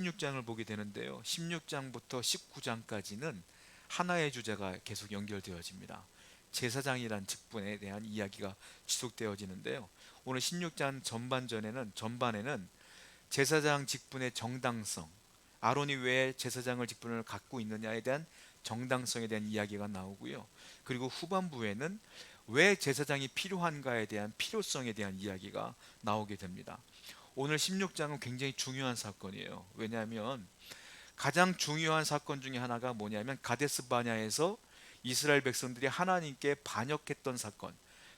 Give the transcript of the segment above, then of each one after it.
16장을 보게 되는데요. 16장부터 19장까지는 하나의 주제가 계속 연결되어집니다. 제사장이란 직분에 대한 이야기가 지속되어지는데요. 오늘 16장 전반에는 제사장 직분의 정당성, 아론이 왜 제사장을 직분을 갖고 있느냐에 대한 정당성에 대한 이야기가 나오고요. 그리고 후반부에는 왜 제사장이 필요한가에 대한 필요성에 대한 이야기가 나오게 됩니다. 오늘 16장은 굉장히 중요한 사건이에요. 왜냐하면 가장 중요한 사건 중에 하나가 뭐냐면 가데스 바냐에서 이스라엘 백성들이 하나님께 반역했던 사건.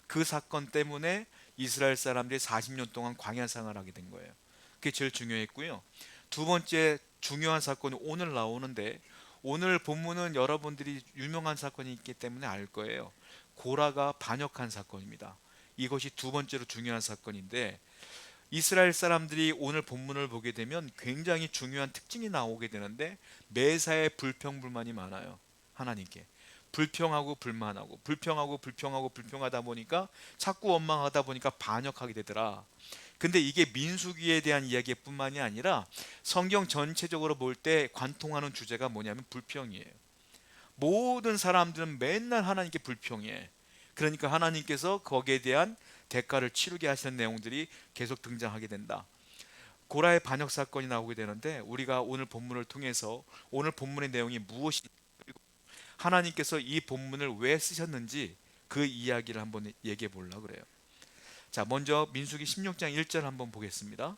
그 사건 때문에 이스라엘 사람들이 40년 동안 광야 생활을 하게 된 거예요. 그게 제일 중요했고요. 두 번째 중요한 사건이 오늘 나오는데, 오늘 본문은 여러분들이 유명한 사건이 있기 때문에 알 거예요. 고라가 반역한 사건입니다. 이것이 두 번째로 중요한 사건인데, 이스라엘 사람들이 오늘 본문을 보게 되면 굉장히 중요한 특징이 나오게 되는데, 매사에 불평불만이 많아요. 하나님께 불평하고 불만하고 불평하다 보니까 자꾸 원망하다 보니까 반역하게 되더라. 근데 이게 민수기에 대한 이야기뿐만이 아니라 성경 전체적으로 볼 때 관통하는 주제가 뭐냐면 불평이에요. 모든 사람들은 맨날 하나님께 불평해. 그러니까 하나님께서 거기에 대한 대가를 치르게 하시는 내용들이 계속 등장하게 된다. 고라의 반역 사건이 나오게 되는데, 우리가 오늘 본문을 통해서 오늘 본문의 내용이 무엇인지, 하나님께서 이 본문을 왜 쓰셨는지 그 이야기를 한번 얘기해 보려고 그래요. 자, 먼저 민수기 16장 1절 한번 보겠습니다.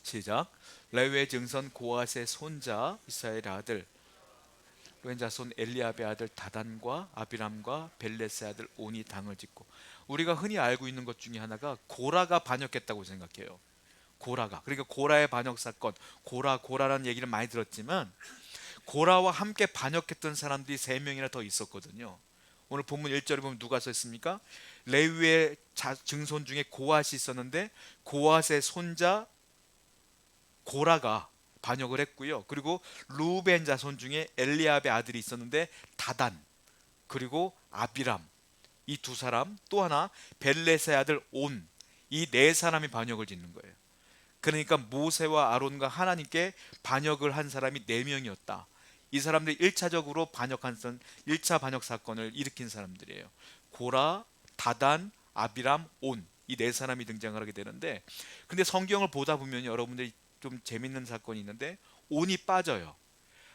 시작. 레위의 증손 고앗의 손자 이스라엘의 아들 르벤 자손 엘리압의 아들 다단과 아비람과 벨레스의 아들 온이 당을 짓고. 우리가 흔히 알고 있는 것 중에 하나가 고라가 반역했다고 생각해요. 고라가, 그러니까 고라의 반역 사건, 고라라는 얘기를 많이 들었지만 고라와 함께 반역했던 사람들이 세 명이나 더 있었거든요. 오늘 본문 1절에 보면 누가 써 있습니까? 레위의 증손 중에 고앗이 있었는데 고앗의 손자 고라가 반역을 했고요. 그리고 루벤 자손 중에 엘리압의 아들이 있었는데 다단, 그리고 아비람, 이 두 사람, 또 하나 벨렛의 아들 온, 이 네 사람이 반역을 짓는 거예요. 그러니까 모세와 아론과 하나님께 반역을 한 사람이 네 명이었다. 이 사람들이 1차적으로 반역한 1차 반역 사건을 일으킨 사람들이에요. 고라, 다단, 아비람, 온, 이 네 사람이 등장을 하게 되는데, 근데 성경을 보다 보면 여러분들이 좀 재밌는 사건이 있는데, 온이 빠져요.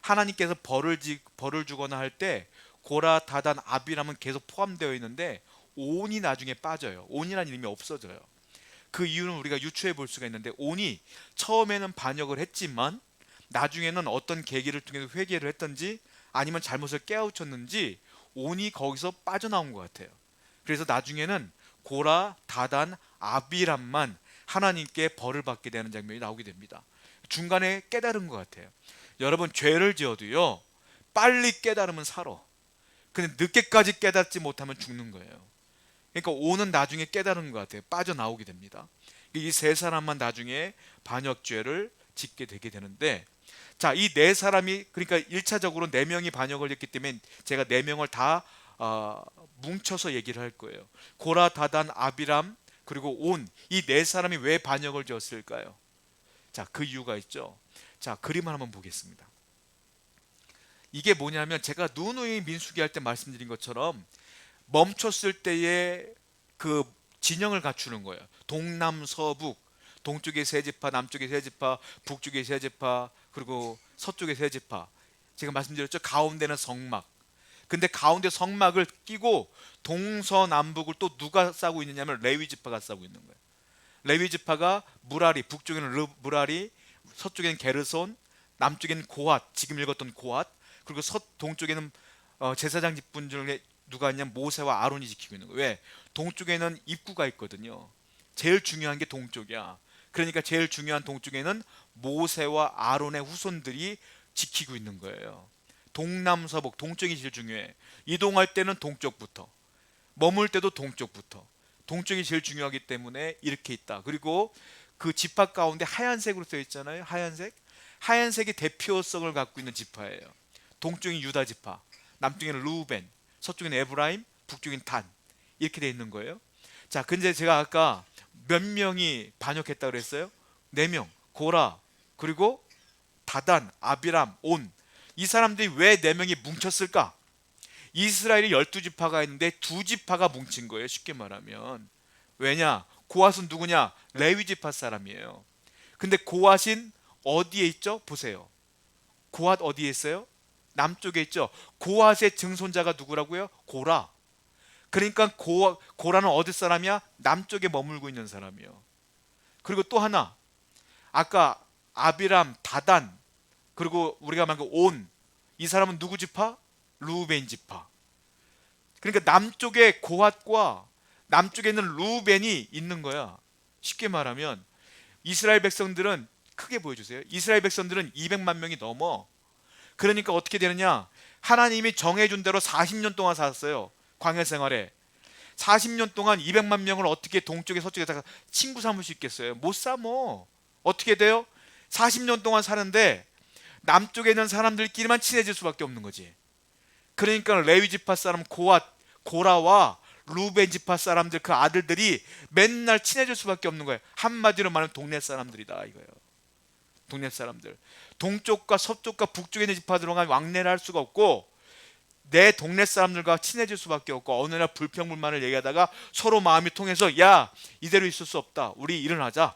하나님께서 벌을 주거나 할 때 고라, 다단, 아비람은 계속 포함되어 있는데 온이 나중에 빠져요. 온이라는 이름이 없어져요. 그 이유는 우리가 유추해 볼 수가 있는데, 온이 처음에는 반역을 했지만 나중에는 어떤 계기를 통해서 회개를 했던지 아니면 잘못을 깨우쳤는지 온이 거기서 빠져나온 것 같아요. 그래서 나중에는 고라, 다단, 아비람만 하나님께 벌을 받게 되는 장면이 나오게 됩니다. 중간에 깨달은 것 같아요. 여러분, 죄를 지어도요, 빨리 깨달으면 살아. 근데 늦게까지 깨닫지 못하면 죽는 거예요. 그러니까 오는 나중에 깨달은 것 같아요. 빠져나오게 됩니다. 이 세 사람만 나중에 반역죄를 짓게 되게 되는데, 자, 이 네 사람이, 그러니까 1차적으로 네 명이 반역을 했기 때문에 제가 네 명을 다 뭉쳐서 얘기를 할 거예요. 고라, 다단, 아비람, 그리고 온, 이 네 사람이 왜 반역을 지었을까요? 자, 그 이유가 있죠. 자, 그림을 한번 보겠습니다. 이게 뭐냐면 제가 누누이 민수기 할 때 말씀드린 것처럼 멈췄을 때의 그 진영을 갖추는 거예요. 동남서북, 동쪽에 세 지파, 남쪽에 세 지파, 북쪽에 세 지파, 그리고 서쪽에 세 지파. 제가 말씀드렸죠. 가운데는 성막. 근데 가운데 성막을 끼고 동서남북을 또 누가 싸고 있느냐면 레위 지파가 싸고 있는 거예요. 레위 지파가 무라리, 북쪽에는 무라리, 서쪽에는 게르손, 남쪽에는 고핫, 지금 읽었던 고핫, 그리고 동쪽에는 제사장 직분 중에 누가 있냐면 모세와 아론이 지키고 있는 거예요. 왜? 동쪽에는 입구가 있거든요. 제일 중요한 게 동쪽이야. 그러니까 제일 중요한 동쪽에는 모세와 아론의 후손들이 지키고 있는 거예요. 동남서북, 동쪽이 제일 중요해. 이동할 때는 동쪽부터, 머물 때도 동쪽부터. 동쪽이 제일 중요하기 때문에 이렇게 있다. 그리고 그 지파 가운데 하얀색으로 써 있잖아요. 하얀색이 대표성을 갖고 있는 지파예요. 동쪽인 유다 지파, 남쪽에는 루벤, 서쪽에는 에브라임, 북쪽인 단, 이렇게 돼 있는 거예요. 자, 근데 제가 아까 몇 명이 반역했다고 그랬어요? 네 명. 고라, 그리고 다단, 아비람, 온, 이 사람들이 왜 4명이 뭉쳤을까? 이스라엘이 12지파가 있는데 2지파가 뭉친 거예요. 쉽게 말하면. 왜냐? 고핫은 누구냐? 레위지파 사람이에요. 근데 고핫은 어디에 있죠? 보세요. 고핫 어디에 있어요? 남쪽에 있죠. 고핫의 증손자가 누구라고요? 고라. 그러니까 고라는 어디 사람이야? 남쪽에 머물고 있는 사람이요. 그리고 또 하나, 아까 아비람, 다단, 그리고 우리가 말한 온, 이 사람은 누구 지파? 루벤 지파. 그러니까 남쪽에 고핫과 남쪽에 있는 루벤이 있는 거야. 쉽게 말하면 이스라엘 백성들은, 크게 보여주세요, 이스라엘 백성들은 200만 명이 넘어. 그러니까 어떻게 되느냐, 하나님이 정해준 대로 40년 동안 살았어요. 광야 생활에 40년 동안 200만 명을 어떻게 동쪽에 서쪽에다가 친구 삼을 수 있겠어요? 못 삼어. 어떻게 돼요? 40년 동안 사는데 남쪽에 있는 사람들끼리만 친해질 수밖에 없는 거지. 그러니까 레위 지파 사람 고라와 루벤 지파 사람들, 그 아들들이 맨날 친해질 수밖에 없는 거예요. 한마디로 말하면 동네 사람들이다 이거예요. 동네 사람들. 동쪽과 서쪽과 북쪽에 있는 지파들과 왕래를 할 수가 없고 내 동네 사람들과 친해질 수밖에 없고, 어느 날 불평불만을 얘기하다가 서로 마음이 통해서 야, 이대로 있을 수 없다, 우리 일어나자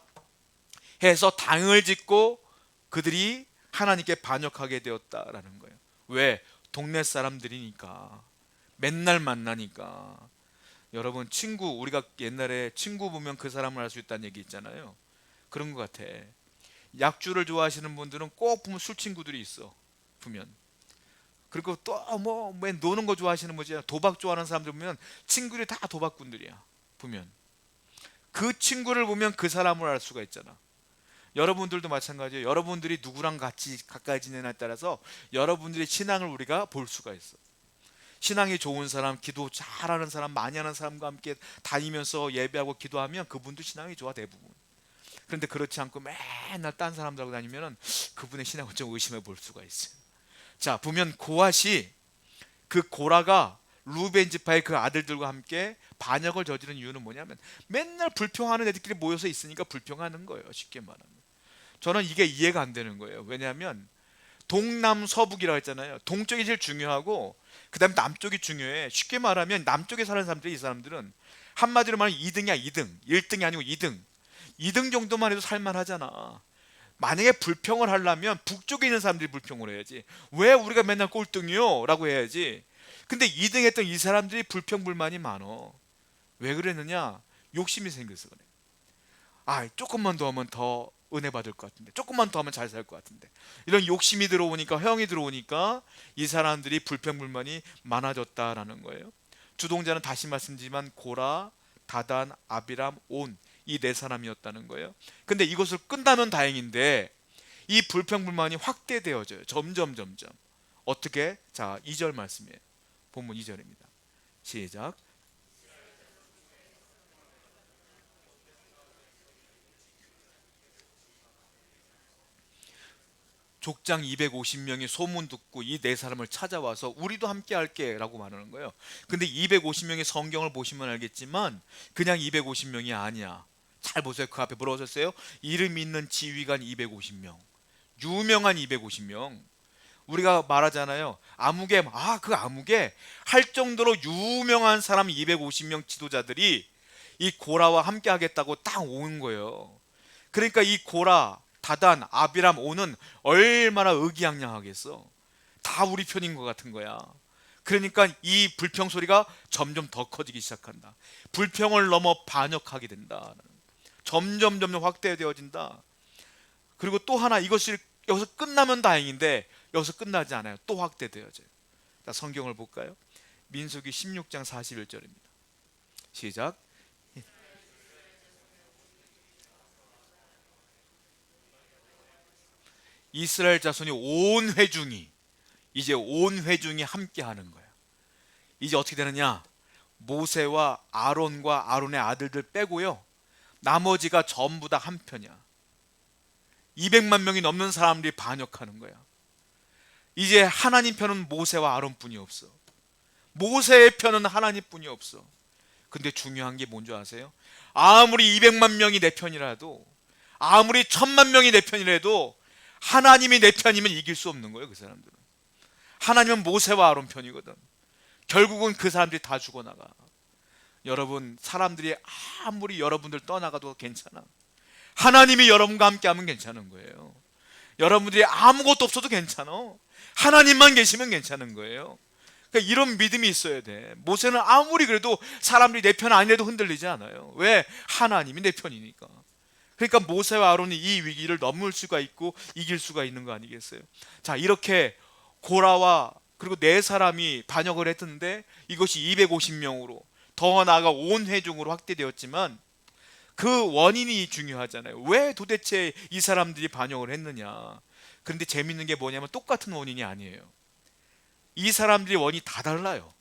해서 당을 짓고 그들이 하나님께 반역하게 되었다라는 거예요. 왜? 동네 사람들이니까, 맨날 만나니까. 여러분, 친구, 우리가 옛날에 친구 보면 그 사람을 알 수 있다는 얘기 있잖아요. 그런 것 같아. 약주를 좋아하시는 분들은 꼭 보면 술 친구들이 있어, 보면. 그리고 또 뭐 노는 거 좋아하시는 분이야, 도박 좋아하는 사람들 보면 친구들이 다 도박꾼들이야, 보면. 그 친구를 보면 그 사람을 알 수가 있잖아. 여러분들도 마찬가지예요. 여러분들이 누구랑 같이 가까이 지내냐에 따라서 여러분들의 신앙을 우리가 볼 수가 있어. 신앙이 좋은 사람, 기도 잘하는 사람, 많이 하는 사람과 함께 다니면서 예배하고 기도하면 그분도 신앙이 좋아, 대부분. 그런데 그렇지 않고 맨날 딴 사람들하고 다니면 그분의 신앙을 좀 의심해 볼 수가 있어요. 자, 보면 고핫이, 그 고라가 루벤 지파의 그 아들들과 함께 반역을 저지른 이유는 뭐냐면 맨날 불평하는 애들끼리 모여서 있으니까 불평하는 거예요, 쉽게 말하면. 저는 이게 이해가 안 되는 거예요. 왜냐하면 동남서북이라고 했잖아요. 동쪽이 제일 중요하고 그 다음에 남쪽이 중요해. 쉽게 말하면 남쪽에 사는 사람들이, 이 사람들은 한마디로 말하면 2등이야 2등. 1등이 아니고 2등. 2등 정도만 해도 살만하잖아. 만약에 불평을 하려면 북쪽에 있는 사람들이 불평을 해야지. 왜 우리가 맨날 꼴등이요? 라고 해야지. 근데 2등 했던 이 사람들이 불평불만이 많어. 왜 그랬느냐? 욕심이 생겨서 그래. 아, 조금만 더 하면 더 은혜 받을 것 같은데, 조금만 더 하면 잘 살 것 같은데, 이런 욕심이 들어오니까, 허영이 들어오니까 이 사람들이 불평불만이 많아졌다라는 거예요. 주동자는 다시 말씀드리지만 고라, 다단, 아비람, 온, 이 4사람이었다는 거예요. 근데 이것을 끝나면 다행인데 이 불평불만이 확대되어져요. 점점. 어떻게? 자, 2절 말씀이에요. 본문 2절입니다. 시작. 족장 250명이 소문 듣고 이 4사람을 찾아와서 우리도 함께 할게 라고 말하는 거예요. 근데 250명의 성경을 보시면 알겠지만 그냥 250명이 아니야. 잘 보세요. 그 앞에 뭐라고 썼어요? 이름 있는 지휘관 250명, 유명한 250명. 우리가 말하잖아요, 아무개, 그 아무개 할 정도로 유명한 사람 250명 지도자들이 이 고라와 함께 하겠다고 딱 온 거예요. 그러니까 이 고라, 다단, 아비람, 온은 얼마나 의기양양하겠어. 다 우리 편인 것 같은 거야. 그러니까 이 불평 소리가 점점 더 커지기 시작한다. 불평을 넘어 반역하게 된다. 점점 확대되어진다. 그리고 또 하나, 이것이 여기서 끝나면 다행인데 여기서 끝나지 않아요. 또 확대되어져요. 자, 성경을 볼까요? 민수기 16장 41절입니다. 시작. 이스라엘 자손이 온 회중이, 이제 온 회중이 함께 하는 거야. 이제 어떻게 되느냐? 모세와 아론과 아론의 아들들 빼고요, 나머지가 전부 다 한편이야. 200만 명이 넘는 사람들이 반역하는 거야. 이제 하나님 편은 모세와 아론뿐이 없어. 모세의 편은 하나님뿐이 없어. 근데 중요한 게 뭔지 아세요? 아무리 200만 명이 내 편이라도, 아무리 1000만 명이 내 편이라도 하나님이 내 편이면 이길 수 없는 거예요. 그 사람들은. 하나님은 모세와 아론 편이거든. 결국은 그 사람들이 다 죽어나가. 여러분, 사람들이 아무리 여러분들 떠나가도 괜찮아. 하나님이 여러분과 함께하면 괜찮은 거예요. 여러분들이 아무것도 없어도 괜찮아. 하나님만 계시면 괜찮은 거예요. 그러니까 이런 믿음이 있어야 돼. 모세는 아무리 그래도 사람들이 내 편 아니래도 흔들리지 않아요. 왜? 하나님이 내 편이니까. 그러니까 모세와 아론이 이 위기를 넘을 수가 있고 이길 수가 있는 거 아니겠어요? 자, 이렇게 고라와 그리고 네 사람이 반역을 했는데 이것이 250명으로 더 나아가 온 회중으로 확대되었지만 그 원인이 중요하잖아요. 왜 도대체 이 사람들이 반역을 했느냐. 그런데 재밌는 게 뭐냐면 똑같은 원인이 아니에요. 이 사람들이 원인이 다 달라요.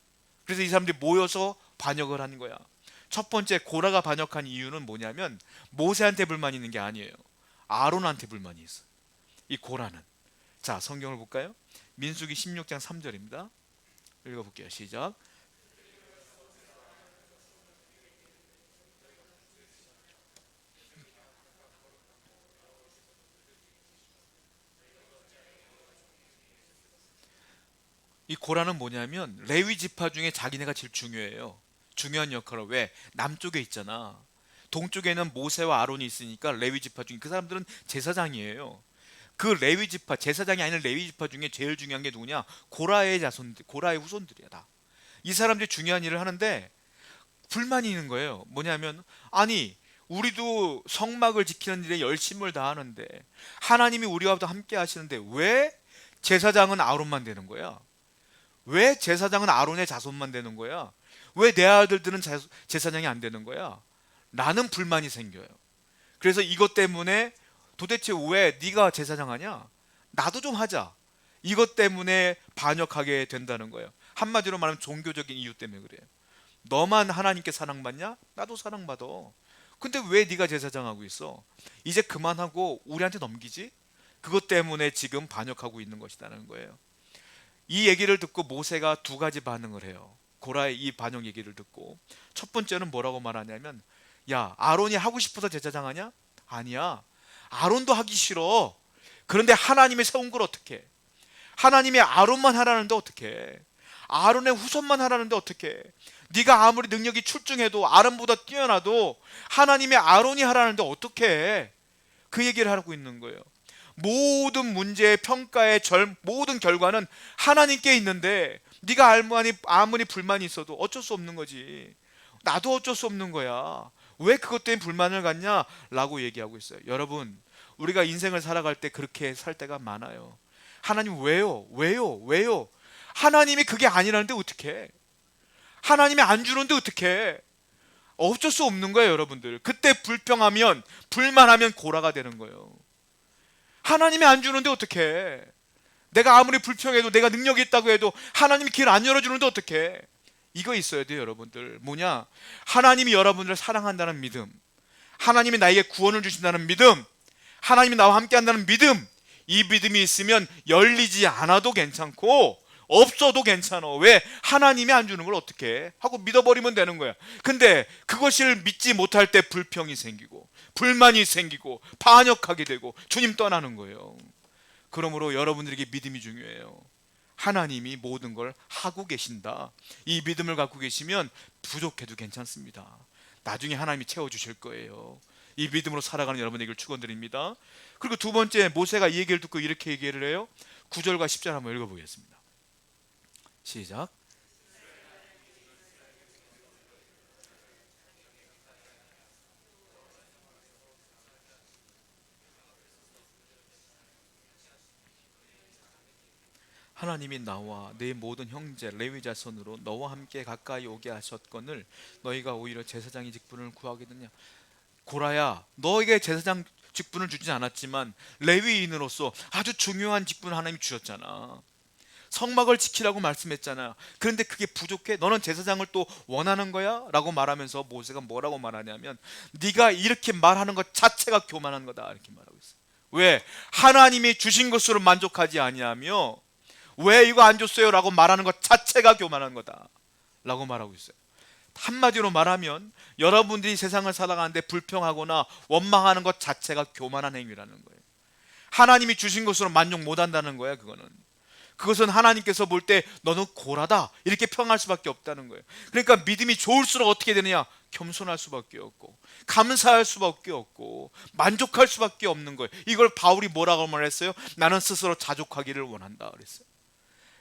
그래서 이 사람들이 모여서 반역을 한 거야. 첫 번째, 고라가 반역한 이유는 뭐냐면 모세한테 불만이 있는 게 아니에요. 아론한테 불만이 있어요. 이 고라는. 자, 성경을 볼까요? 민수기 16장 3절입니다. 읽어볼게요. 시작. 이 고라는 뭐냐면 레위 지파 중에 자기네가 제일 중요해요. 중요한 역할을. 왜? 남쪽에 있잖아. 동쪽에는 모세와 아론이 있으니까 레위 지파 중에 그 사람들은 제사장이에요. 그 레위 지파, 제사장이 아닌 레위 지파 중에 제일 중요한 게 누구냐? 고라의 자손들, 고라의 후손들이야 다. 이 사람들이 중요한 일을 하는데 불만이 있는 거예요. 뭐냐면 아니 우리도 성막을 지키는 일에 열심을 다하는데 하나님이 우리와 함께 하시는데 왜 제사장은 아론만 되는 거야? 왜 제사장은 아론의 자손만 되는 거야? 왜 내 아들들은 제사장이 안 되는 거야? 라는 불만이 생겨요. 그래서 이것 때문에 도대체 왜 네가 제사장 하냐? 나도 좀 하자. 이것 때문에 반역하게 된다는 거예요. 한마디로 말하면 종교적인 이유 때문에 그래요. 너만 하나님께 사랑받냐? 나도 사랑받아. 근데 왜 네가 제사장하고 있어? 이제 그만하고 우리한테 넘기지? 그것 때문에 지금 반역하고 있는 것이라는 거예요. 이 얘기를 듣고 모세가 두 가지 반응을 해요. 고라의 이 반역 얘기를 듣고 첫 번째는 뭐라고 말하냐면 야, 아론이 하고 싶어서 제사장 하냐? 아니야. 아론도 하기 싫어. 그런데 하나님이 세운 걸 어떻게 해? 하나님이 아론만 하라는데 어떻게 해? 아론의 후손만 하라는데 어떻게 해? 네가 아무리 능력이 출중해도 아론보다 뛰어나도 하나님이 아론이 하라는데 어떻게 해? 그 얘기를 하고 있는 거예요. 모든 문제의 평가의 모든 결과는 하나님께 있는데 네가 아무리 불만이 있어도 어쩔 수 없는 거지. 나도 어쩔 수 없는 거야. 왜 그것 때문에 불만을 갖냐? 라고 얘기하고 있어요. 여러분, 우리가 인생을 살아갈 때 그렇게 살 때가 많아요. 하나님 왜요? 왜요? 왜요? 하나님이 그게 아니라는데 어떻게 해? 하나님이 안 주는데 어떻게 해? 어쩔 수 없는 거예요, 여러분들. 그때 불평하면 불만하면 고라가 되는 거예요. 하나님이 안 주는데 어떻게 해? 내가 아무리 불평해도 내가 능력이 있다고 해도 하나님이 길 안 열어주는데 어떻게 해? 이거 있어야 돼요, 여러분들. 뭐냐? 하나님이 여러분들을 사랑한다는 믿음, 하나님이 나에게 구원을 주신다는 믿음, 하나님이 나와 함께 한다는 믿음, 이 믿음이 있으면 열리지 않아도 괜찮고 없어도 괜찮아. 왜? 하나님이 안 주는 걸 어떻게 해? 하고 믿어버리면 되는 거야. 근데 그것을 믿지 못할 때 불평이 생기고 불만이 생기고 반역하게 되고 주님 떠나는 거예요. 그러므로 여러분들에게 믿음이 중요해요. 하나님이 모든 걸 하고 계신다. 이 믿음을 갖고 계시면 부족해도 괜찮습니다. 나중에 하나님이 채워주실 거예요. 이 믿음으로 살아가는 여러분에게 축원드립니다. 그리고 두 번째, 모세가 이 얘기를 듣고 이렇게 얘기를 해요. 9절과 10절 한번 읽어보겠습니다. 시작. 하나님이 나와 내 모든 형제 레위 자손으로 너와 함께 가까이 오게 하셨거늘 너희가 오히려 제사장의 직분을 구하겠느냐. 고라야, 너에게 제사장 직분을 주진 않았지만 레위인으로서 아주 중요한 직분을 하나님이 주셨잖아. 성막을 지키라고 말씀했잖아. 그런데 그게 부족해? 너는 제사장을 또 원하는 거야? 라고 말하면서 모세가 뭐라고 말하냐면 네가 이렇게 말하는 것 자체가 교만한 거다, 이렇게 말하고 있어. 왜? 하나님이 주신 것으로 만족하지 아니하며 왜 이거 안 줬어요? 라고 말하는 것 자체가 교만한 거다 라고 말하고 있어요. 한마디로 말하면 여러분들이 세상을 살아가는데 불평하거나 원망하는 것 자체가 교만한 행위라는 거예요. 하나님이 주신 것으로 만족 못한다는 거야. 그것은 하나님께서 볼 때 너는 고라다 이렇게 평할 수밖에 없다는 거예요. 그러니까 믿음이 좋을수록 어떻게 되느냐? 겸손할 수밖에 없고 감사할 수밖에 없고 만족할 수밖에 없는 거예요. 이걸 바울이 뭐라고 말했어요? 나는 스스로 자족하기를 원한다 그랬어요.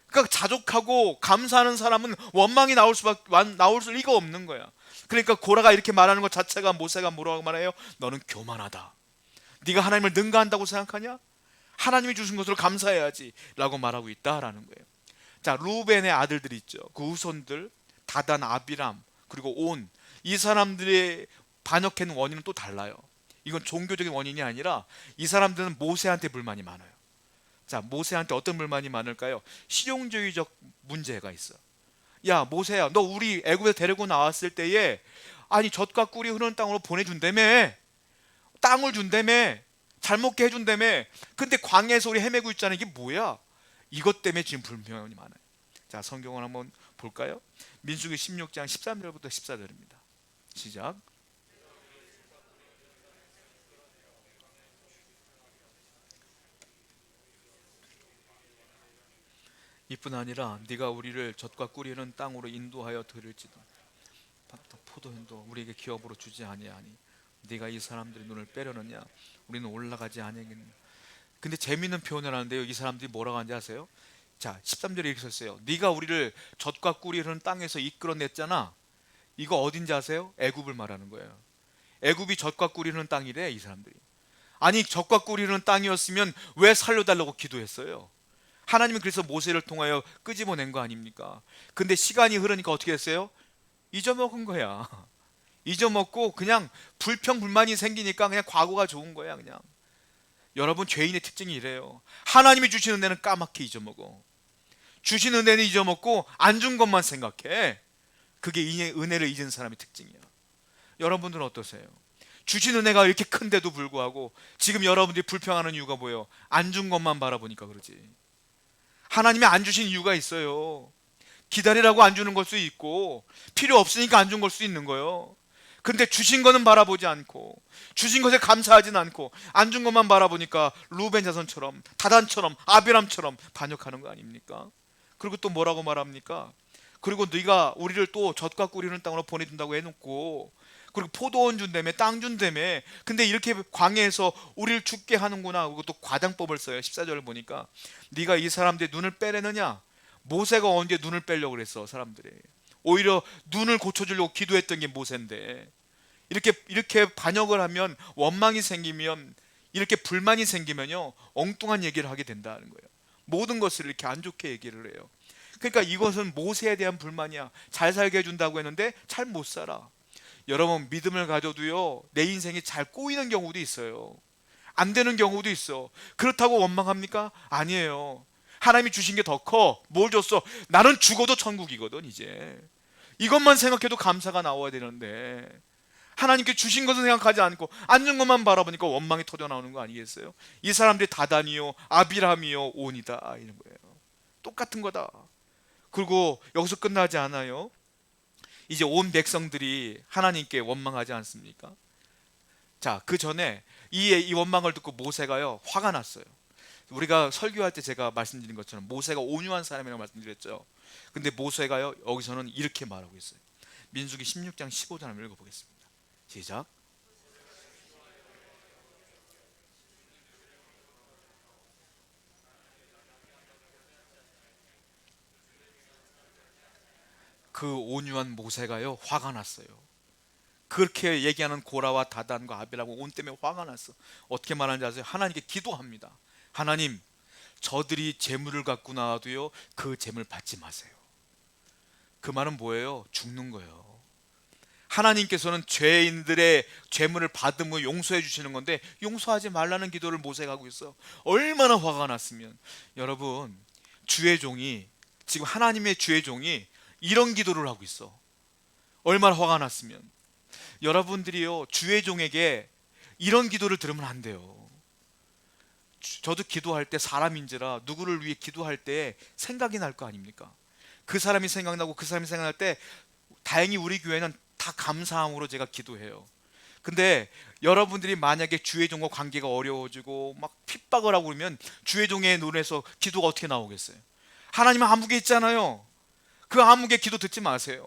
그러니까 자족하고 감사하는 사람은 원망이 나올 리가 없는 거야. 그러니까 고라가 이렇게 말하는 것 자체가 모세가 뭐라고 말해요? 너는 교만하다. 네가 하나님을 능가한다고 생각하냐? 하나님이 주신 것으로 감사해야지 라고 말하고 있다라는 거예요. 자, 루벤의 아들들이 있죠. 그 후손들 다단, 아비람 그리고 온, 이 사람들의 반역한 원인은 또 달라요. 이건 종교적인 원인이 아니라 이 사람들은 모세한테 불만이 많아요. 자, 모세한테 어떤 불만이 많을까요? 실용주의적 문제가 있어. 야, 모세야, 너 우리 애굽에서 데리고 나왔을 때에 아니 젖과 꿀이 흐르는 땅으로 보내준다며, 땅을 준다며, 잘 먹게 해준다며. 근데 광야에서 우리 헤매고 있잖아. 이게 뭐야? 이것 때문에 지금 불평이 많아요. 자, 성경을 한번 볼까요? 민수기 16장 13절부터 14절입니다. 시작. 이뿐 아니라 네가 우리를 젖과 꿀이 흐르는 땅으로 인도하여 들을지도 포도현도 우리에게 기업으로 주지 아니하니 네가 이 사람들의 눈을 빼려느냐? 우리는 올라가지 아니하겠느냐? 근데 재미있는 표현을 하는데요, 이 사람들이 뭐라고 하는지 아세요? 자, 13절에 이렇게 썼어요. 네가 우리를 젖과 꿀이 흐르는 땅에서 이끌어냈잖아. 이거 어딘지 아세요? 애굽을 말하는 거예요. 애굽이 젖과 꿀이 흐르는 땅이래. 이 사람들이. 아니, 젖과 꿀이 흐르는 땅이었으면 왜 살려달라고 기도했어요? 하나님은 그래서 모세를 통하여 끄집어낸 거 아닙니까? 근데 시간이 흐르니까 어떻게 했어요? 잊어먹은 거야. 잊어먹고 그냥 불평불만이 생기니까 그냥 과거가 좋은 거야. 그냥 여러분, 죄인의 특징이 이래요. 하나님이 주신 은혜는 까맣게 잊어먹어. 주신 은혜는 잊어먹고 안 준 것만 생각해. 그게 은혜를 잊은 사람의 특징이야. 여러분들은 어떠세요? 주신 은혜가 이렇게 큰데도 불구하고 지금 여러분들이 불평하는 이유가 뭐예요? 안 준 것만 바라보니까 그러지. 하나님이 안 주신 이유가 있어요. 기다리라고 안 주는 걸 수 있고 필요 없으니까 안 준 걸 수 있는 거예요. 근데 주신 거는 바라보지 않고 주신 것에 감사하진 않고 안 준 것만 바라보니까 루벤 자손처럼 다단처럼 아비람처럼 반역하는 거 아닙니까? 그리고 또 뭐라고 말합니까? 그리고 네가 우리를 또 젖과 꿀이 흐르는 땅으로 보내준다고 해놓고 그리고 포도원 준다며 땅 준다며 근데 이렇게 광야에서 우리를 죽게 하는구나. 그리고 또 과장법을 써요. 14절을 보니까 네가 이 사람들의 눈을 빼려느냐? 모세가 언제 눈을 빼려고 그랬어? 사람들이 오히려 눈을 고쳐주려고 기도했던 게 모세인데 이렇게 반역을 하면 원망이 생기면 이렇게 불만이 생기면요 엉뚱한 얘기를 하게 된다는 거예요. 모든 것을 이렇게 안 좋게 얘기를 해요. 그러니까 이것은 모세에 대한 불만이야. 잘 살게 해준다고 했는데 잘 못 살아. 여러분, 믿음을 가져도요 내 인생이 잘 꼬이는 경우도 있어요. 안 되는 경우도 있어. 그렇다고 원망합니까? 아니에요. 하나님이 주신 게 더 커. 뭘 줬어? 나는 죽어도 천국이거든. 이제 이것만 생각해도 감사가 나와야 되는데 하나님께 주신 것은 생각하지 않고 안 준 것만 바라보니까 원망이 터져 나오는 거 아니겠어요? 이 사람들이 다단이요 아비람이요 온이다 이런 거예요. 똑같은 거다. 그리고 여기서 끝나지 않아요. 이제 온 백성들이 하나님께 원망하지 않습니까? 자, 그 전에 이 원망을 듣고 모세가요 화가 났어요. 우리가 설교할 때 제가 말씀드린 것처럼 모세가 온유한 사람이라고 말씀드렸죠. 근데 모세가요 여기서는 이렇게 말하고 있어요. 민수기 16장 15절 한번 읽어보겠습니다. 시작. 그 온유한 모세가요 화가 났어요. 그렇게 얘기하는 고라와 다단과 아비라고 온 때문에 화가 났어. 어떻게 말하는지 아세요? 하나님께 기도합니다. 하나님, 저들이 재물을 갖고 나와도요 그 재물 받지 마세요. 그 말은 뭐예요? 죽는 거예요. 하나님께서는 죄인들의 재물을 받으면 용서해 주시는 건데 용서하지 말라는 기도를 모세가 하고 있어. 얼마나 화가 났으면. 여러분, 주의 종이 지금 하나님의 주의 종이 이런 기도를 하고 있어. 얼마나 화가 났으면. 여러분들이요 주의 종에게 이런 기도를 들으면 안 돼요. 저도 기도할 때 사람인지라 누구를 위해 기도할 때 생각이 날 거 아닙니까? 그 사람이 생각나고 그 사람이 생각날 때 다행히 우리 교회는 다 감사함으로 제가 기도해요. 근데 여러분들이 만약에 주의 종과 관계가 어려워지고 막 핍박을 하고 그러면 주의 종의 눈에서 기도가 어떻게 나오겠어요? 하나님은 암흑에 있잖아요. 그 암흑의 기도 듣지 마세요.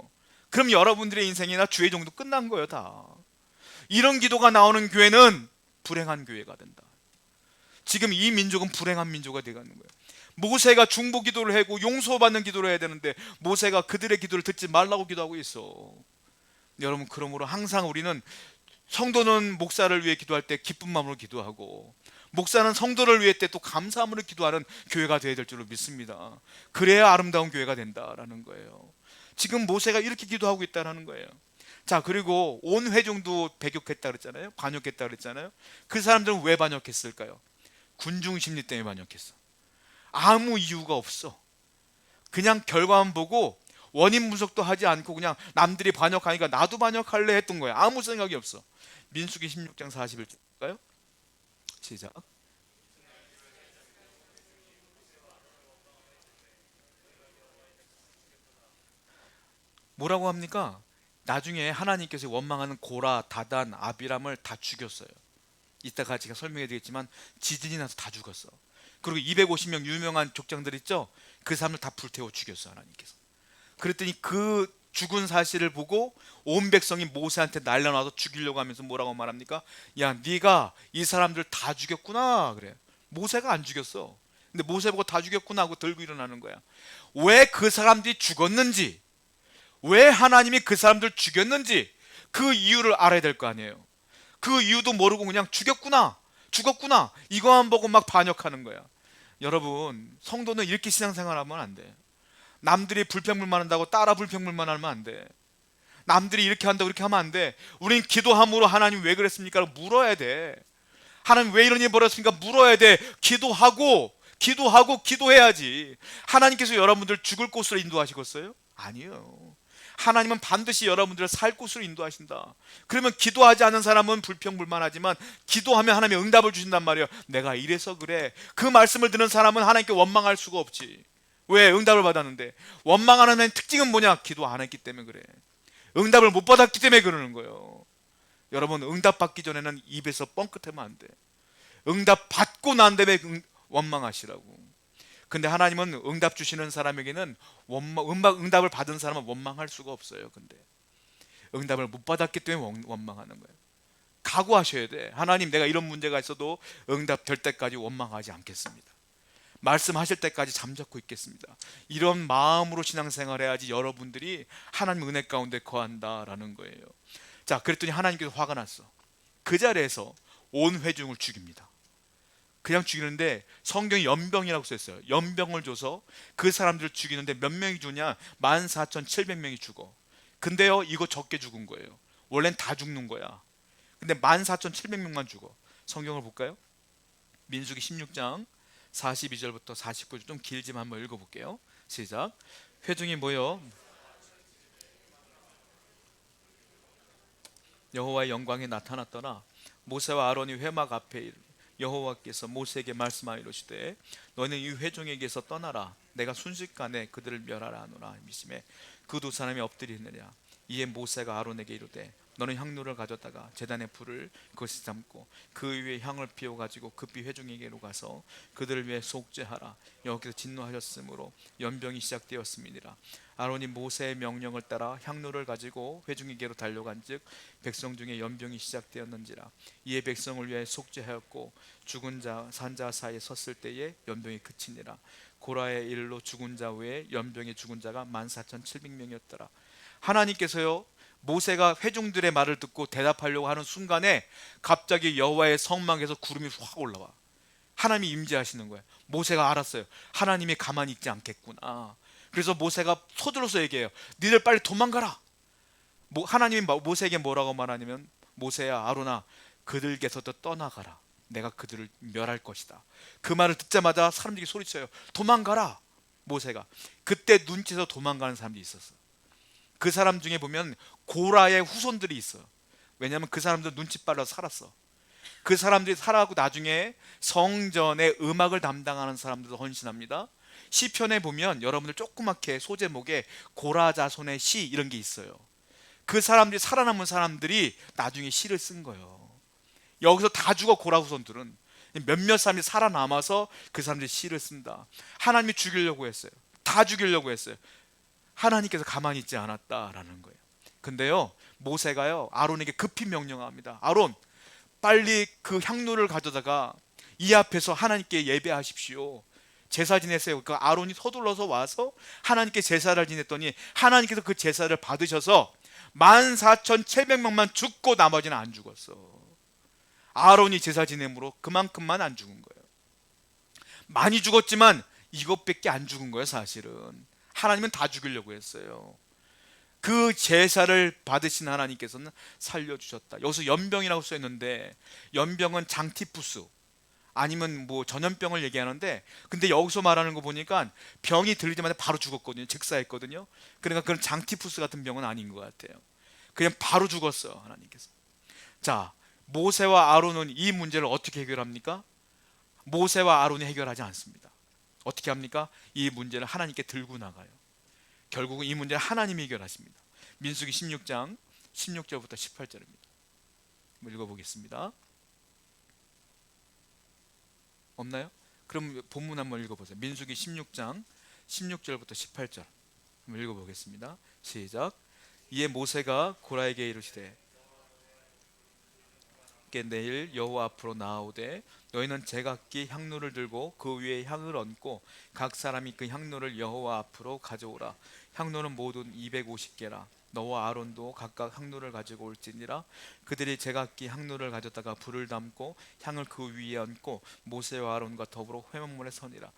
그럼 여러분들의 인생이나 주의 종도 끝난 거예요, 다. 이런 기도가 나오는 교회는 불행한 교회가 된다. 지금 이 민족은 불행한 민족이 되가는 거예요. 모세가 중보 기도를 하고 용서받는 기도를 해야 되는데 모세가 그들의 기도를 듣지 말라고 기도하고 있어. 여러분, 그러므로 항상 우리는 성도는 목사를 위해 기도할 때 기쁜 마음으로 기도하고, 목사는 성도를 위해 때 또 감사함으로 기도하는 교회가 되어야 될 줄로 믿습니다. 그래야 아름다운 교회가 된다라는 거예요. 지금 모세가 이렇게 기도하고 있다는 거예요. 자, 그리고 온 회중도 배격했다 그랬잖아요. 반역했다 그랬잖아요. 그 사람들은 왜 반역했을까요? 군중 심리 때문에 반역했어. 아무 이유가 없어. 그냥 결과만 보고 원인 분석도 하지 않고 그냥 남들이 반역하니까 나도 반역할래 했던 거야. 아무 생각이 없어. 민수기 16장 41절 볼까요? 시작. 뭐라고 합니까? 나중에 하나님께서 원망하는 고라, 다단, 아비람을 다 죽였어요. 이따가 제가 설명해 드리겠지만 지진이 나서 다 죽었어. 그리고 250명 유명한 족장들 있죠? 그 사람을 다 불태워 죽였어, 하나님께서. 그랬더니 그 죽은 사실을 보고 온 백성이 모세한테 날려놔서 죽이려고 하면서 뭐라고 말합니까? 야, 네가 이 사람들 다 죽였구나. 그래. 모세가 안 죽였어. 근데 모세 보고 다 죽였구나 하고 들고 일어나는 거야. 왜 그 사람들이 죽었는지, 왜 하나님이 그 사람들 죽였는지 그 이유를 알아야 될 거 아니에요. 그 이유도 모르고 그냥 죽였구나, 죽었구나 이거만 보고 막 반역하는 거야. 여러분, 성도는 이렇게 신앙생활하면 안 돼. 남들이 불평불만한다고 따라 불평불만하면 안 돼. 남들이 이렇게 한다고 이렇게 하면 안 돼. 우린 기도함으로 하나님 왜 그랬습니까? 물어야 돼. 하나님 왜 이런 일 벌였습니까? 물어야 돼. 기도하고 기도해야지. 하나님께서 여러분들 죽을 곳으로 인도하시겠어요? 아니요. 하나님은 반드시 여러분들을 살 곳으로 인도하신다. 그러면 기도하지 않은 사람은 불평불만하지만 기도하면 하나님이 응답을 주신단 말이에요. 내가 이래서 그래. 그 말씀을 듣는 사람은 하나님께 원망할 수가 없지. 왜? 응답을 받았는데. 원망하는 특징은 뭐냐? 기도 안 했기 때문에 그래. 응답을 못 받았기 때문에 그러는 거예요. 여러분, 응답 받기 전에는 입에서 뻥끗하면 안 돼. 응답 받고 난 다음에 원망하시라고. 근데 하나님은 응답 주시는 사람에게는 응답을 받은 사람은 원망할 수가 없어요. 근데 응답을 못 받았기 때문에 원망하는 거예요. 각오하셔야 돼. 하나님, 내가 이런 문제가 있어도 응답 될 때까지 원망하지 않겠습니다. 말씀하실 때까지 잠잡고 있겠습니다. 이런 마음으로 신앙생활 해야지 여러분들이 하나님 은혜 가운데 거한다라는 거예요. 자, 그랬더니 하나님께서 화가 났어. 그 자리에서 온 회중을 죽입니다. 그냥 죽이는데 성경이 연병이라고 썼어요. 연병을 줘서 그 사람들을 죽이는데 몇 명이 죽냐? 14,700명이 죽어. 근데요, 이거 적게 죽은 거예요. 원래는 다 죽는 거야. 근데 14,700명만 죽어. 성경을 볼까요? 민수기 16장 42절부터 49절, 좀 길지만 한번 읽어볼게요. 시작. 회중이 모여 여호와의 영광이 나타났더라. 모세와 아론이 회막 앞에 여호와께서 모세에게 말씀하이로시되 너는 이 회중에게서 떠나라. 내가 순식간에 그들을 멸하라 하노라. 미심에 그 두 사람이 엎드리느냐. 이에 모세가 아론에게 이르되 너는 향로를 가져다가 제단의 불을 그것에 담고 그 위에 향을 피워 가지고 급히 회중에게로 가서 그들을 위해 속죄하라. 여호와께서 진노하셨으므로 연병이 시작되었음이니라. 아론이 모세의 명령을 따라 향로를 가지고 회중에게로 달려간즉 백성 중에 연병이 시작되었는지라. 이에 백성을 위해 속죄하였고 죽은 자 산자 사이에 섰을 때에 연병이 그치니라. 고라의 일로 죽은 자 외에 연병의 죽은 자가 14,700명이었더라. 하나님께서요, 모세가 회중들의 말을 듣고 대답하려고 하는 순간에 갑자기 여호와의 성막에서 구름이 확 올라와. 하나님이 임재하시는 거예요. 모세가 알았어요. 하나님이 가만히 있지 않겠구나. 그래서 모세가 서둘러서 얘기해요. 니들 빨리 도망가라. 하나님이 모세에게 뭐라고 말하냐면 모세야, 아론아, 그들께서도 떠나가라. 내가 그들을 멸할 것이다. 그 말을 듣자마자 사람들이 소리쳐요. 도망가라. 모세가 그때 눈치에서 도망가는 사람들이 있었어. 그 사람 중에 보면 고라의 후손들이 있어. 왜냐하면 그 사람들 눈치 빨라서 살았어. 그 사람들이 살아가고 나중에 성전의 음악을 담당하는 사람들도 헌신합니다. 시편에 보면 여러분들 조그맣게 소제목에 고라 자손의 시 이런 게 있어요. 그 사람들이, 살아남은 사람들이 나중에 시를 쓴 거예요. 여기서 다 죽어. 고라 후손들은 몇몇 사람이 살아남아서 그 사람들이 시를 쓴다. 하나님이 죽이려고 했어요. 다 죽이려고 했어요. 하나님께서 가만히 있지 않았다라는 거예요. 근데요, 모세가요 아론에게 급히 명령합니다. 아론, 빨리 그 향로를 가져다가 이 앞에서 하나님께 예배하십시오. 제사 지내세요. 그 아론이 서둘러서 와서 하나님께 제사를 지냈더니 하나님께서 그 제사를 받으셔서 14,700명만 죽고 나머지는 안 죽었어. 아론이 제사 지냄으로 그만큼만 안 죽은 거예요. 많이 죽었지만 이것밖에 안 죽은 거예요. 사실은 하나님은 다 죽이려고 했어요. 그 제사를 받으신 하나님께서는 살려주셨다. 여기서 연병이라고 써있는데, 연병은 장티푸스 아니면 뭐 전염병을 얘기하는데, 근데 여기서 말하는 거 보니까 병이 들리자마자 바로 죽었거든요. 즉사했거든요. 그러니까 그런 장티푸스 같은 병은 아닌 것 같아요. 그냥 바로 죽었어요, 하나님께서. 자, 모세와 아론은 이 문제를 어떻게 해결합니까? 모세와 아론이 해결하지 않습니다. 어떻게 합니까? 이 문제를 하나님께 들고 나가요. 결국은 이 문제를 하나님이 해결하십니다. 민수기 16장 16절부터 18절입니다. 읽어보겠습니다. 없나요? 그럼 본문 한번 읽어보세요. 민수기 16장 16절부터 18절 한번 읽어보겠습니다. 시작. 이에 모세가 고라에게 이르시되, 내일 여호와 앞으로 나아오되 너희는 제각기 향로를 들고 그 위에 향을 얹고 각 사람이 그 향로를 여호와 앞으로 가져오라. 향로는 모두 250개라. 너와 아론도 각각 향로를 가지고 올지니라. 그들이 제각기 향로를 가져다가 불을 담고 향을 그 위에 얹고 모세와 아론과 더불어 회막문에 서니라.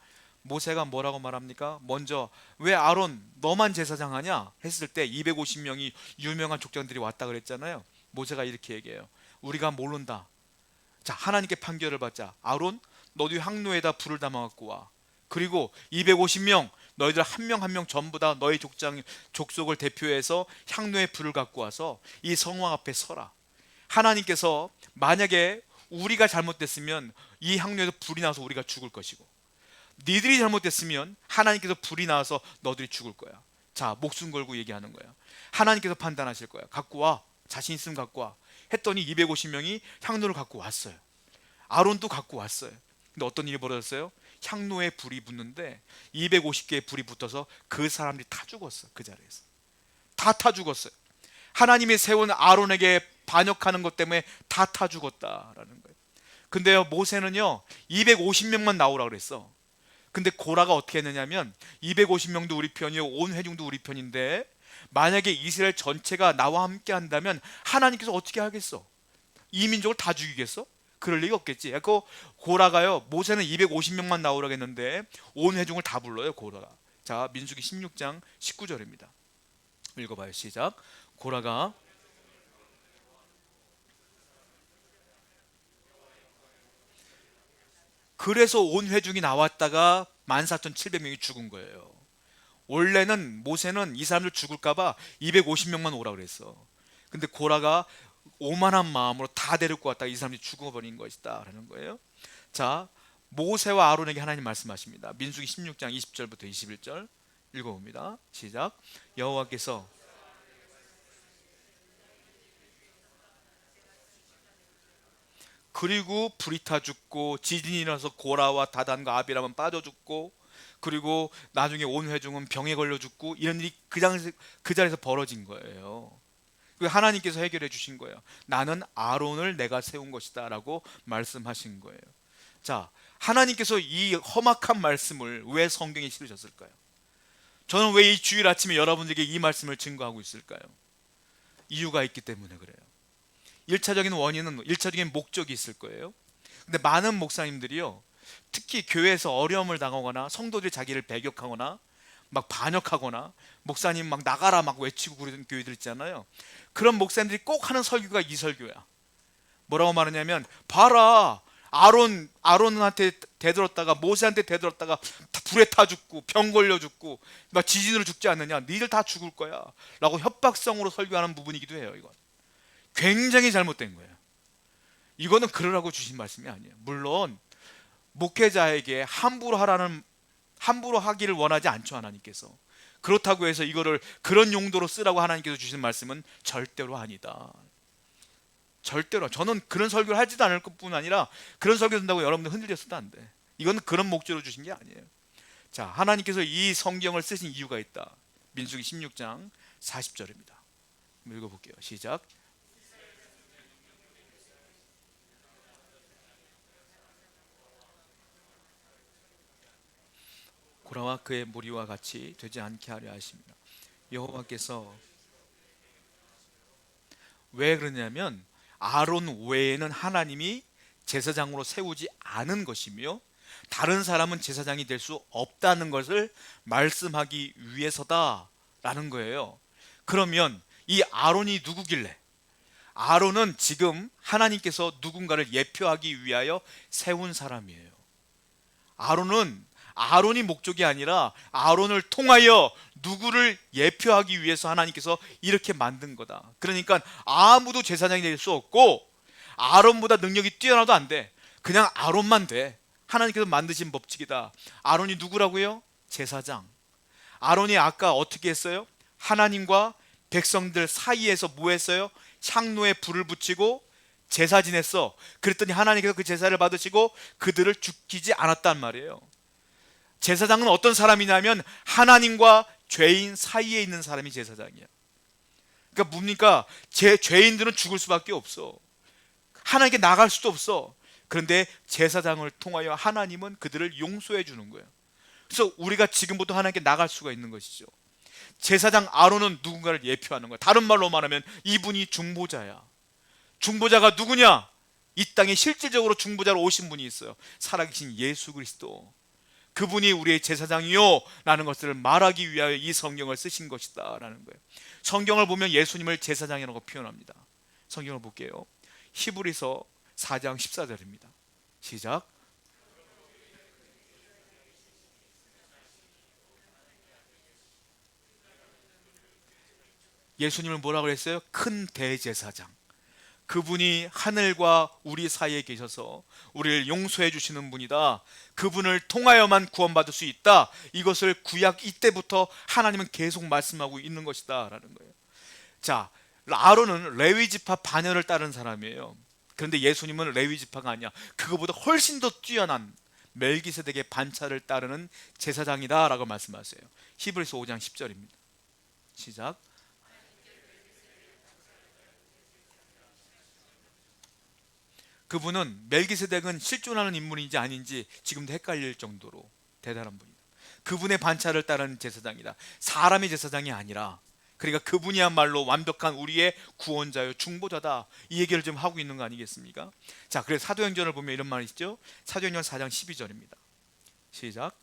모세가 뭐라고 말합니까? 먼저 왜 아론 너만 제사장 하냐 했을 때 250명이 유명한 족장들이 왔다 그랬잖아요. 모세가 이렇게 얘기해요. 우리가 모른다. 자, 하나님께 판결을 받자. 아론, 너도 향로에다 불을 담아 갖고 와. 그리고 250명 너희들 한 명 한 명 전부 다 너희 족속을 대표해서 향로에 불을 갖고 와서 이 성왕 앞에 서라. 하나님께서 만약에 우리가 잘못됐으면 이 향로에서 불이 나서 우리가 죽을 것이고, 니들이 잘못됐으면 하나님께서 불이 나서 너들이 죽을 거야. 자, 목숨 걸고 얘기하는 거야. 하나님께서 판단하실 거야. 갖고 와. 자신 있으면 갖고 와. 했더니 250명이 향로를 갖고 왔어요. 아론도 갖고 왔어요. 근데 어떤 일이 벌어졌어요? 향로에 불이 붙는데 250개의 불이 붙어서 그 사람들이 다 죽었어. 그 자리에서 다 죽었어요. 하나님이 세운 아론에게 반역하는 것 때문에 다 죽었다라는 거예요. 근데요, 모세는요 250명만 나오라 그랬어. 근데 고라가 어떻게 했느냐면 250명도 우리 편이요 온 회중도 우리 편인데 만약에 이스라엘 전체가 나와 함께 한다면 하나님께서 어떻게 하겠어? 이 민족을 다 죽이겠어? 그럴 리가 없겠지. 그 고라가요, 모세는 250명만 나오라고 했는데 온 회중을 다 불러요, 고라가. 자, 민수기 16장 19절입니다. 읽어봐요. 시작. 고라가 그래서 온 회중이 나왔다가 14,700명이 죽은 거예요. 원래는 모세는 이 사람들 죽을까봐 250명만 오라 그랬어. 근데 고라가 오만한 마음으로 다 데리고 왔다가 이 사람들이 죽어버린 것이다 라는 거예요. 자, 모세와 아론에게 하나님 말씀하십니다. 민수기 16장 20절부터 21절 읽어봅니다. 시작. 여호와께서 그리고 불이 타 죽고 지진이 일어나서 고라와 다단과 아비람은 빠져 죽고, 그리고 나중에 온 회중은 병에 걸려 죽고, 이런 일이 그 자리에서 벌어진 거예요. 하나님께서 해결해 주신 거예요. 나는 아론을 내가 세운 것이다 라고 말씀하신 거예요. 자, 하나님께서 이 험악한 말씀을 왜 성경에 실으셨을까요? 저는 왜 이 주일 아침에 여러분들에게 이 말씀을 증거하고 있을까요? 이유가 있기 때문에 그래요. 1차적인 원인은, 1차적인 목적이 있을 거예요. 근데 많은 목사님들이요, 특히 교회에서 어려움을 당하거나 성도들이 자기를 배격하거나 막 반역하거나 목사님 막 나가라 막 외치고 그러는 교회들 있잖아요. 그런 목사님들이 꼭 하는 설교가 이 설교야. 뭐라고 말하냐면, 봐라, 아론한테 대들었다가 모세한테 대들었다가 불에 타 죽고 병 걸려 죽고 막 지진으로 죽지 않느냐, 니들 다 죽을 거야 라고 협박성으로 설교하는 부분이기도 해요. 이건 굉장히 잘못된 거예요. 이거는 그러라고 주신 말씀이 아니에요. 물론 목회자에게 함부로 하기를 원하지 않죠, 하나님께서. 그렇다고 해서 이거를 그런 용도로 쓰라고 하나님께서 주신 말씀은 절대로 아니다. 절대로. 저는 그런 설교를 하지도 않을 것뿐 아니라 그런 설교 듣는다고 여러분들 흔들렸어도 안 돼. 이건 그런 목적으로 주신 게 아니에요. 자, 하나님께서 이 성경을 쓰신 이유가 있다. 민수기 16장 40절입니다. 읽어볼게요. 시작. 고라와 그의 무리와 같이 되지 않게 하려 하십니다. 여호와께서 왜 그러냐면 아론 외에는 하나님이 제사장으로 세우지 않은 것이며 다른 사람은 제사장이 될 수 없다는 것을 말씀하기 위해서다라는 거예요. 그러면 이 아론이 누구길래? 아론은 지금 하나님께서 누군가를 예표하기 위하여 세운 사람이에요. 아론이 목적이 아니라 아론을 통하여 누구를 예표하기 위해서 하나님께서 이렇게 만든 거다. 그러니까 아무도 제사장이 될 수 없고 아론보다 능력이 뛰어나도 안 돼. 그냥 아론만 돼. 하나님께서 만드신 법칙이다. 아론이 누구라고요? 제사장. 아론이 아까 어떻게 했어요? 하나님과 백성들 사이에서 뭐 했어요? 향로에 불을 붙이고 제사 지냈어. 그랬더니 하나님께서 그 제사를 받으시고 그들을 죽이지 않았단 말이에요. 제사장은 어떤 사람이냐면 하나님과 죄인 사이에 있는 사람이 제사장이야. 그러니까 뭡니까? 죄인들은 죽을 수밖에 없어. 하나님께 나갈 수도 없어. 그런데 제사장을 통하여 하나님은 그들을 용서해 주는 거예요. 그래서 우리가 지금부터 하나님께 나갈 수가 있는 것이죠. 제사장 아론은 누군가를 예표하는 거야. 다른 말로 말하면 이분이 중보자야. 중보자가 누구냐? 이 땅에 실질적으로 중보자로 오신 분이 있어요. 살아계신 예수 그리스도. 그분이 우리의 제사장이요 라는 것들을 말하기 위하여 이 성경을 쓰신 것이다 라는 거예요. 성경을 보면 예수님을 제사장이라고 표현합니다. 성경을 볼게요. 히브리서 4장 14절입니다. 시작. 예수님을 뭐라고 했어요? 큰 대제사장. 그분이 하늘과 우리 사이에 계셔서 우리를 용서해 주시는 분이다. 그분을 통하여만 구원받을 수 있다. 이것을 구약 이때부터 하나님은 계속 말씀하고 있는 것이다 라는 거예요. 자, 아론은 레위 지파 반열을 따른 사람이에요. 그런데 예수님은 레위 지파가 아니야. 그거보다 훨씬 더 뛰어난 멜기세덱의 반차를 따르는 제사장이다 라고 말씀하세요. 히브리서 5장 10절입니다. 시작. 그분은 멜기세덱은 실존하는 인물인지 아닌지 지금도 헷갈릴 정도로 대단한 분이다. 그분의 반차를 따르는 제사장이다. 사람의 제사장이 아니라, 그러니까 그분이야말로 완벽한 우리의 구원자요 중보자다. 이 얘기를 좀 하고 있는 거 아니겠습니까? 자, 그래서 사도행전을 보면 이런 말이 있죠. 사도행전 4장 12절입니다. 시작.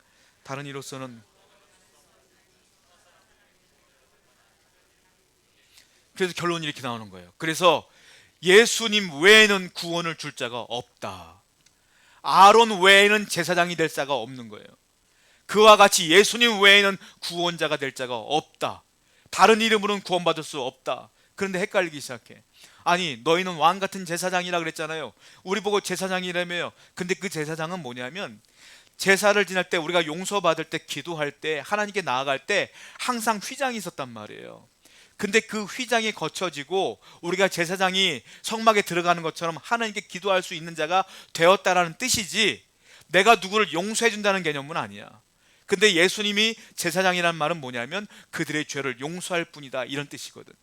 다른 이로서는, 그래서 결론이 이렇게 나오는 거예요. 그래서 예수님 외에는 구원을 줄 자가 없다. 아론 외에는 제사장이 될 자가 없는 거예요. 그와 같이 예수님 외에는 구원자가 될 자가 없다. 다른 이름으로는 구원받을 수 없다. 그런데 헷갈리기 시작해. 아니, 너희는 왕 같은 제사장이라 그랬잖아요. 우리 보고 제사장이라며요. 근데 그 제사장은 뭐냐면 제사를 지낼 때, 우리가 용서받을 때, 기도할 때, 하나님께 나아갈 때 항상 휘장이 있었단 말이에요. 근데 그 휘장이 거쳐지고 우리가 제사장이 성막에 들어가는 것처럼 하나님께 기도할 수 있는 자가 되었다라는 뜻이지, 내가 누구를 용서해 준다는 개념은 아니야. 근데 예수님이 제사장이라는 말은 뭐냐면 그들의 죄를 용서할 뿐이다, 이런 뜻이거든.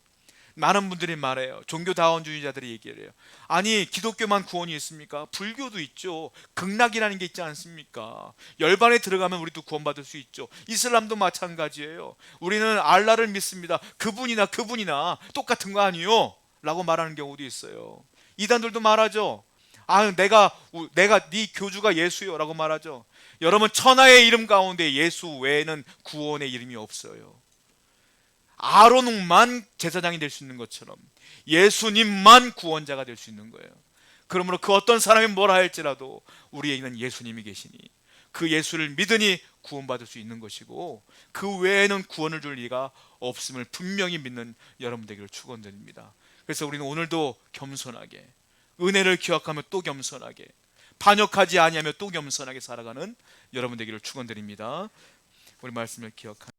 많은 분들이 말해요. 종교다원주의자들이 얘기를 해요. 아니, 기독교만 구원이 있습니까? 불교도 있죠. 극락이라는 게 있지 않습니까? 열반에 들어가면 우리도 구원받을 수 있죠. 이슬람도 마찬가지예요. 우리는 알라를 믿습니다. 그분이나 똑같은 거 아니요? 라고 말하는 경우도 있어요. 이단들도 말하죠. 아, 내가 네 교주가 예수요 라고 말하죠. 여러분, 천하의 이름 가운데 예수 외에는 구원의 이름이 없어요. 아론만 제사장이 될 수 있는 것처럼 예수님만 구원자가 될 수 있는 거예요. 그러므로 그 어떤 사람이 뭐라 할지라도 우리에게는 예수님이 계시니 그 예수를 믿으니 구원받을 수 있는 것이고, 그 외에는 구원을 줄 리가 없음을 분명히 믿는 여러분 되기를 축원드립니다. 그래서 우리는 오늘도 겸손하게, 은혜를 기억하며 또 겸손하게, 반역하지 아니하며 또 겸손하게 살아가는 여러분 되기를 축원드립니다. 우리 말씀을 기억하며